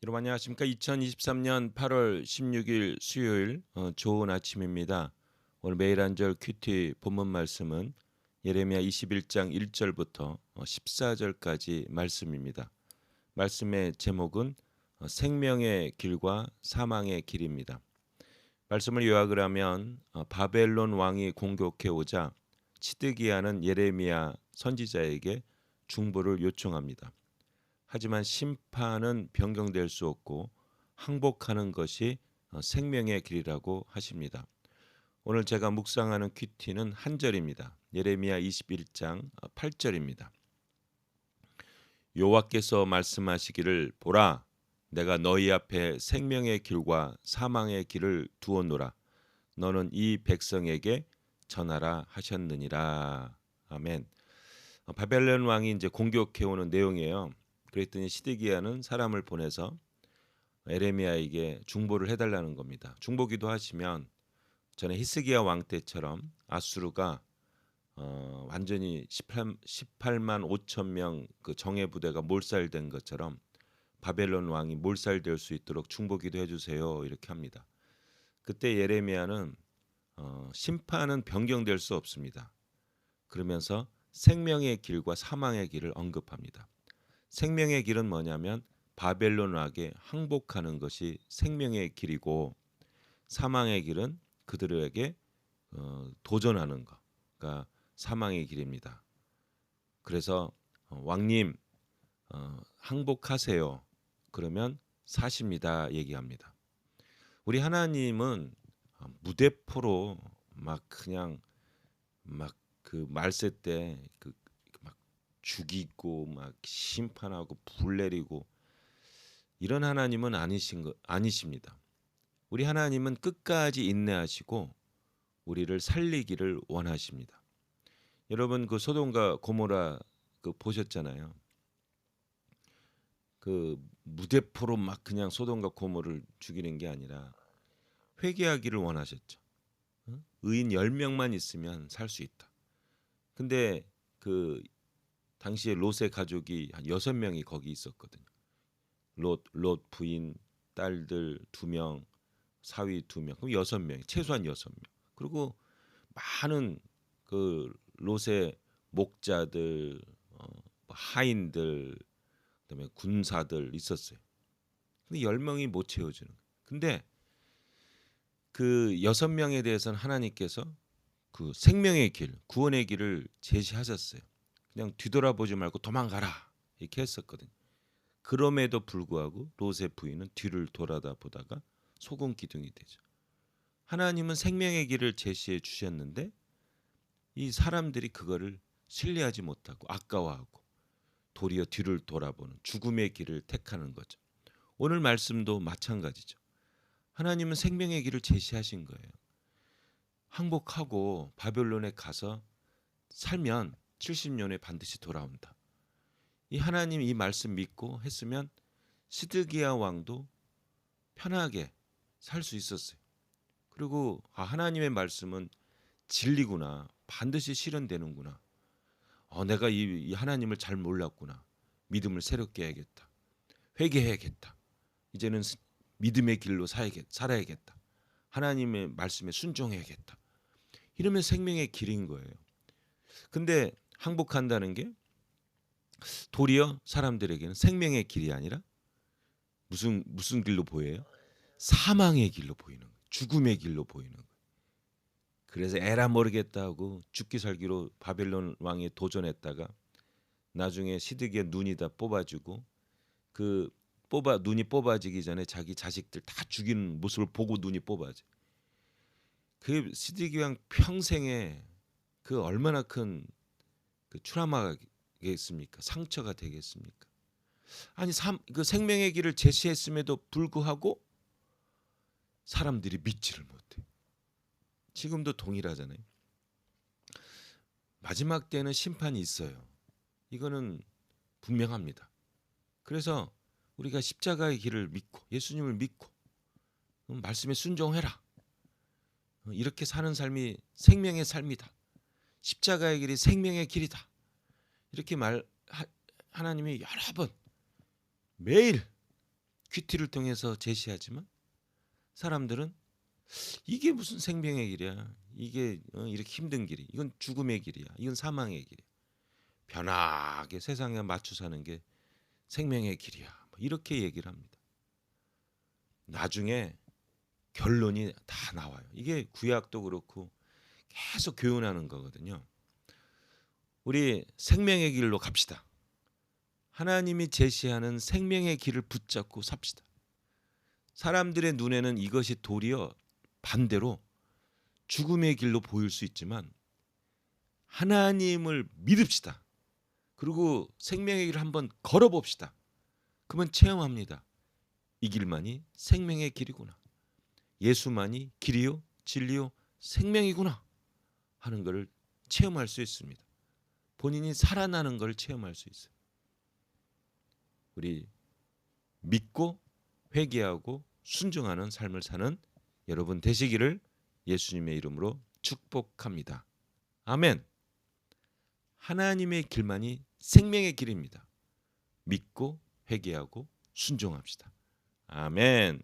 여러분 안녕하십니까? 2023년 8월 16일 수요일 좋은 아침입니다. 오늘 매일 한절 큐티 본문 말씀은 예레미야 21장 1절부터 14절까지 말씀입니다. 말씀의 제목은 생명의 길과 사망의 길입니다. 말씀을 요약을 하면 바벨론 왕이 공격해 오자 시드기야는 예레미야 선지자에게 중보를 요청합니다. 하지만 심판은 변경될 수 없고 항복하는 것이 생명의 길이라고 하십니다. 오늘 제가 묵상하는 큐티는 한 절입니다. 예레미야 21장 8절입니다. 여호와께서 말씀하시기를 보라, 내가 너희 앞에 생명의 길과 사망의 길을 두었노라. 너는 이 백성에게 전하라 하셨느니라. 아멘. 바벨론 왕이 이제 공격해 오는 내용이에요. 그랬더니 시드기야는 사람을 보내서 에레미야에게 중보를 해달라는 겁니다. 중보기도 하시면 전에 히스기야 왕 때처럼 아수르가 완전히 18만 5천 명 그 정예 부대가 몰살된 것처럼 바벨론 왕이 몰살될 수 있도록 중보기도 해주세요 이렇게 합니다. 그때 예레미야는 심판은 변경될 수 없습니다. 그러면서 생명의 길과 사망의 길을 언급합니다. 생명의 길은 뭐냐면 바벨론 왕에 항복하는 것이 생명의 길이고, 사망의 길은 그들에게 도전하는 거가 사망의 길입니다. 그래서 왕님 항복하세요. 그러면 사십니다 얘기합니다. 우리 하나님은 무대포로 막 그냥 막 그 말세 때그 막 죽이고 막 심판하고 불 내리고 이런 하나님은 아니십니다. 우리 하나님은 끝까지 인내하시고 우리를 살리기를 원하십니다. 여러분 그 소돔과 고모라 그 보셨잖아요. 그 무대포로 막 그냥 소돔과 고모를 죽이는 게 아니라 회개하기를 원하셨죠. 의인 10명만 있으면 살 수 있다. 근데 그 당시에 롯의 가족이 한 6명이 거기 있었거든요. 롯 부인, 딸들 2명, 사위 2명, 그럼 6명, 최소한 6명. 그리고 많은 그 롯의 목자들, 하인들, 그다음에 군사들 있었어요. 근데 10명이 못 채워주는 거예요. 근데 그 6명에 대해서는 하나님께서 그 생명의 길, 구원의 길을 제시하셨어요. 그냥 뒤돌아보지 말고 도망가라 이렇게 했었거든요. 그럼에도 불구하고 롯의 부인은 뒤를 돌아다 보다가 소금 기둥이 되죠. 하나님은 생명의 길을 제시해 주셨는데 이 사람들이 그거를 신뢰하지 못하고 아까워하고 도리어 뒤를 돌아보는 죽음의 길을 택하는 거죠. 오늘 말씀도 마찬가지죠. 하나님은 생명의 길을 제시하신 거예요. 항복하고 바벨론에 가서 살면 70년에 반드시 돌아온다. 이 하나님 이 말씀 믿고 했으면 시드기야 왕도 편하게 살 수 있었어요. 그리고 하나님의 말씀은 진리구나. 반드시 실현되는구나. 내가 이 하나님을 잘 몰랐구나. 믿음을 새롭게 해야겠다. 회개해야겠다. 이제는 믿음의 길로 살아야겠다. 하나님의 말씀에 순종해야겠다. 이러면 생명의 길인 거예요. 근데 항복한다는 게 도리어 사람들에게는 생명의 길이 아니라 무슨 길로 보여요? 사망의 길로 보이는 거예요. 죽음의 길로 보이는 거예요. 그래서 에라 모르겠다 하고 죽기 살기로 바벨론 왕에 도전했다가 나중에 시드기야 눈이 다 뽑아지고 그 눈이 뽑아지기 전에 자기 자식들 다 죽이는 모습을 보고 눈이 뽑아져. 그 시드기야 왕 평생에 그 얼마나 큰 그 트라우마겠습니까? 상처가 되겠습니까? 아니 그 생명의 길을 제시했음에도 불구하고 사람들이 믿지를 못해. 지금도 동일하잖아요. 마지막 때는 심판이 있어요. 이거는 분명합니다. 그래서 우리가 십자가의 길을 믿고 예수님을 믿고 말씀에 순종해라. 이렇게 사는 삶이 생명의 삶이다. 십자가의 길이 생명의 길이다. 이렇게 하나님이 여러 번 매일 큐티를 통해서 제시하지만 사람들은 이게 무슨 생명의 길이야? 이게 이렇게 힘든 길이. 이건 죽음의 길이야. 이건 사망의 길이야. 편하게 세상에 맞춰 사는 게 생명의 길이야. 뭐 이렇게 얘기를 합니다. 나중에 결론이 다 나와요. 이게 구약도 그렇고 계속 교훈하는 거거든요. 우리 생명의 길로 갑시다. 하나님이 제시하는 생명의 길을 붙잡고 삽시다. 사람들의 눈에는 이것이 도리어 반대로 죽음의 길로 보일 수 있지만 하나님을 믿읍시다. 그리고 생명의 길을 한번 걸어봅시다. 그러면 체험합니다. 이 길만이 생명의 길이구나. 예수만이 길이요 진리요 생명이구나 하는 것을 체험할 수 있습니다. 본인이 살아나는 걸 체험할 수 있어요. 우리 믿고 회개하고 순종하는 삶을 사는 여러분 되시기를 예수님의 이름으로 축복합니다. 아멘. 하나님의 길만이 생명의 길입니다. 믿고 회개하고 순종합시다. 아멘.